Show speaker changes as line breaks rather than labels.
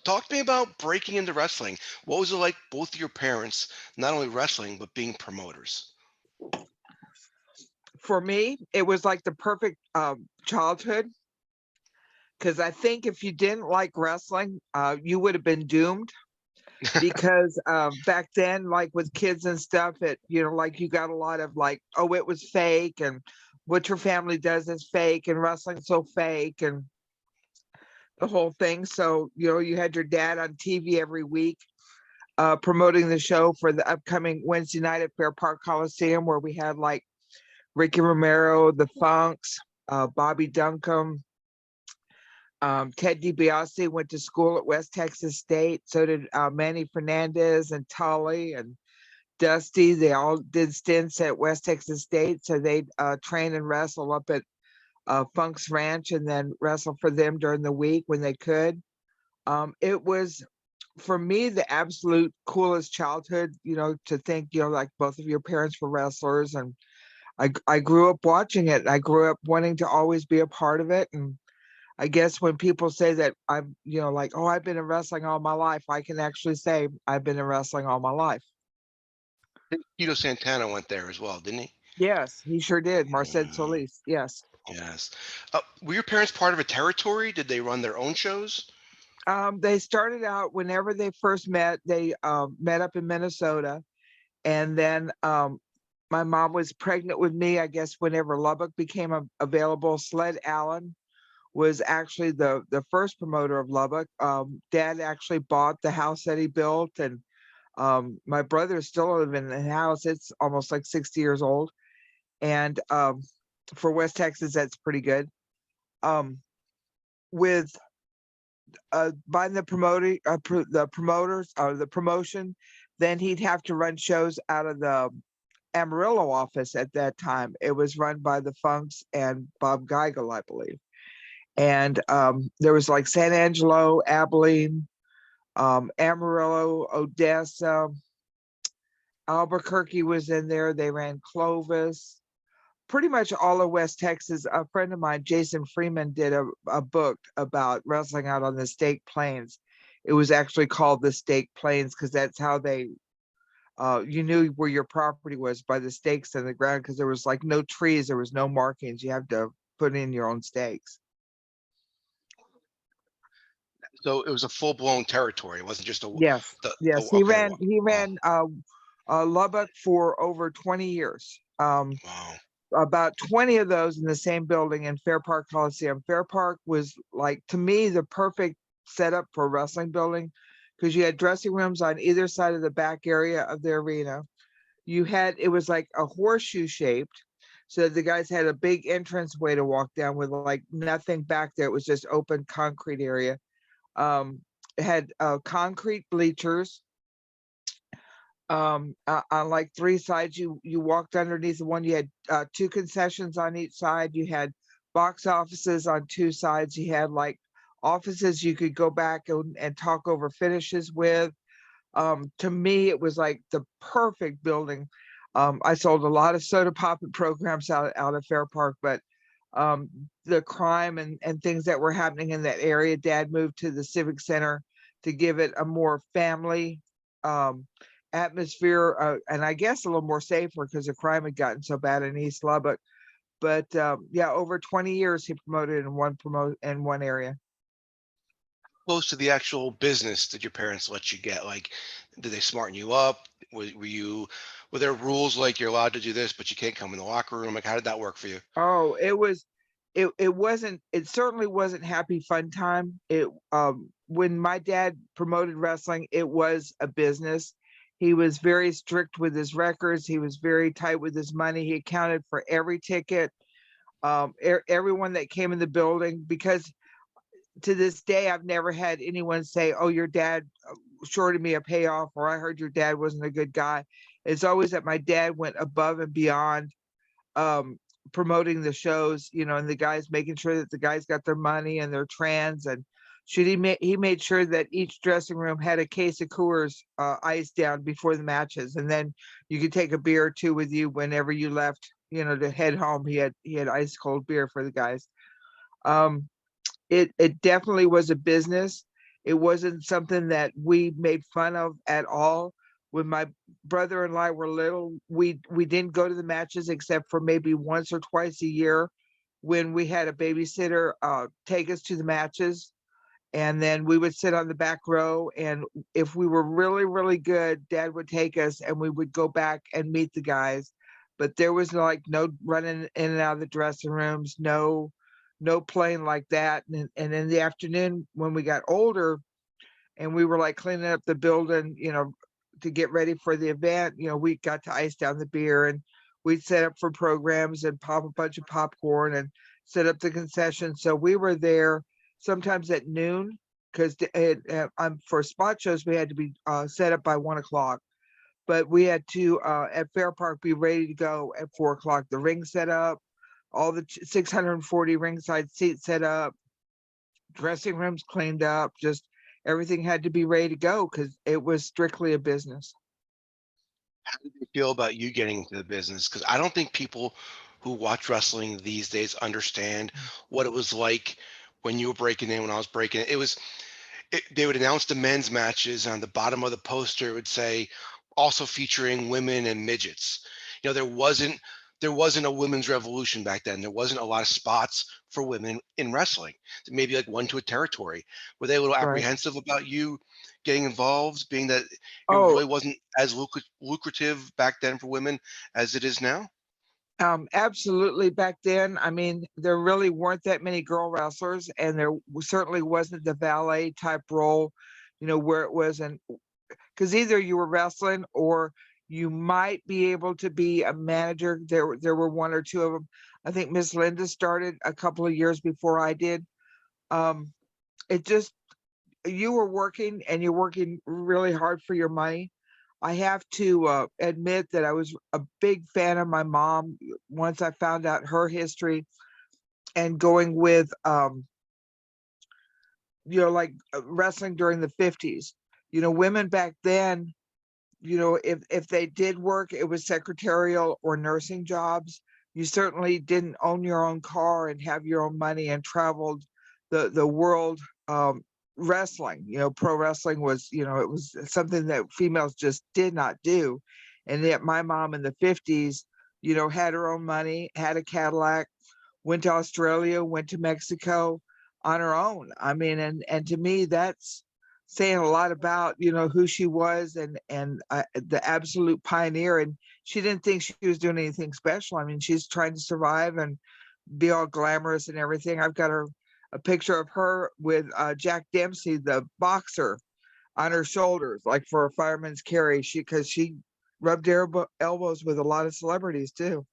Talk to me about breaking into wrestling. What was it like, both of your parents, not only wrestling, but being promoters?
For me, it was like the perfect childhood because I think if you didn't like wrestling, you would have been doomed. Because back then, like with kids and stuff, like you got a lot of like, oh, it was fake, and what your family does is fake, and wrestling's so fake, and the whole thing. So, you had your dad on TV every week promoting the show for the upcoming Wednesday night at Fair Park Coliseum, where we had like Ricky Romero, the Funks, Bobby Duncombe, Ted DiBiase went to school at West Texas State. So did Manny Fernandez and Tully and Dusty. They all did stints at West Texas State. So they'd train and wrestle up at Funk's Ranch and then wrestle for them during the week when they could. It was, for me, the absolute coolest childhood, to think, like both of your parents were wrestlers. And I grew up watching it. I grew up wanting to always be a part of it. And I guess when people say that I'm, like, oh, I've been in wrestling all my life, I can actually say I've been in wrestling all my life.
Tito Santana went there as well, didn't he?
Yes, he sure did. Marcel
Mm,
Solis. Yes.
yes. Were your parents part of a territory? Did they run their own shows?
They started out whenever they first met, they met up in Minnesota. And then my mom was pregnant with me, I guess, whenever Lubbock became available. Sled Allen was actually the first promoter of Lubbock. Dad actually bought the house that he built, and my brother is still living in the house. It's almost like 60 years old. And for West Texas, that's pretty good. Um, with buying the promoters or the promotion, then he'd have to run shows out of the Amarillo office at that time. It was run by the Funks and Bob Geigel, I believe. And there was like San Angelo, Abilene, Amarillo, Odessa, Albuquerque was in there. They ran Clovis, pretty much all of West Texas. A friend of mine, Jason Freeman, did a book about wrestling out on the Staked Plains. It was actually called the Staked Plains because that's how you knew where your property was by the stakes in the ground because there was like no trees, there was no markings. You have to put in your own stakes.
So it was a full blown territory. It wasn't just
Yes,
the
yes. He
okay.
ran he
Wow,
ran Lubbock for over 20 years.
wow.
About 20 of those in the same building in Fair Park Coliseum. Fair Park was like, to me, the perfect setup for a wrestling building because you had dressing rooms on either side of the back area of the arena. It was like a horseshoe shaped. So the guys had a big entrance way to walk down with like nothing back there. It was just open concrete area. Um, it had concrete bleachers on like three sides. You walked underneath the one. You had two concessions on each side. You had box offices on two sides. You had like offices you could go back and talk over finishes with. To me, it was like the perfect building. I sold a lot of soda pop programs out of Fair Park, but the crime and things that were happening in that area, Dad moved to the Civic Center to give it a more family um, atmosphere, and I guess a little more safer because the crime had gotten so bad in East Lubbock. But yeah, over 20 years he promoted in one area.
Close to the actual business did your parents let you get? Like, did they smarten you up? Were there rules like you're allowed to do this, but you can't come in the locker room? Like, how did that work for you?
Oh, it certainly wasn't happy fun time. It When my dad promoted wrestling, it was a business. He was very strict with his records. He was very tight with his money. He accounted for every ticket, everyone that came in the building, because to this day I've never had anyone say, "Oh, your dad shorted me a payoff," or "I heard your dad wasn't a good guy." It's always that my dad went above and beyond um promoting the shows, and the guys making sure that the guys got their money and their trans. And he made sure that each dressing room had a case of Coors ice down before the matches, and then you could take a beer or two with you whenever you left, to head home. He had ice cold beer for the guys. um it definitely was a business. It wasn't something that we made fun of at all. When my brother and I were little, we didn't go to the matches except for maybe once or twice a year when we had a babysitter take us to the matches, and then we would sit on the back row, and if we were really really good, dad would take us and we would go back and meet the guys. But there was like no running in and out of the dressing rooms, no playing like that. And in the afternoon when we got older and we were like cleaning up the building, to get ready for the event, we got to ice down the beer, and we'd set up for programs and pop a bunch of popcorn and set up the concession. So we were there sometimes at noon because for spot shows we had to be set up by 1 o'clock. But we had to at Fair Park be ready to go at 4 o'clock. The ring set up, all the 640 ringside seats set up, dressing rooms cleaned up, just everything had to be ready to go because it was strictly a business.
How did they feel about you getting into the business? Because I don't think people who watch wrestling these days understand what it was like when you were breaking in, when I was breaking it. They would announce the men's matches on the bottom of the poster. It would say also featuring women and midgets. There wasn't a women's revolution back then. There wasn't a lot of spots for women in wrestling. Maybe like one to a territory. Were they a little
Right.
apprehensive about you getting involved, being that it
Oh,
really wasn't as lucrative back then for women as it is now?
absolutely. Back then, I mean, there really weren't that many girl wrestlers, and there certainly wasn't the valet type role, where it was an because either you were wrestling or you might be able to be a manager. There were one or two of them. I think Miss Linda started a couple of years before I did. Um, it just you were working and you're working really hard for your money. I have to admit that I was a big fan of my mom once I found out her history and going with like wrestling during the 50s. Women back then, if they did work, it was secretarial or nursing jobs. You certainly didn't own your own car and have your own money and traveled the world wrestling. Pro wrestling was, it was something that females just did not do. And yet my mom in the 50s, had her own money, had a Cadillac, went to Australia, went to Mexico on her own. I mean, and to me, that's saying a lot about who she was and the absolute pioneer. And she didn't think she was doing anything special. I mean, she's trying to survive and be all glamorous and everything. I've got a picture of her with Jack Dempsey, the boxer, on her shoulders, like for a fireman's carry. Because she rubbed elbows with a lot of celebrities too.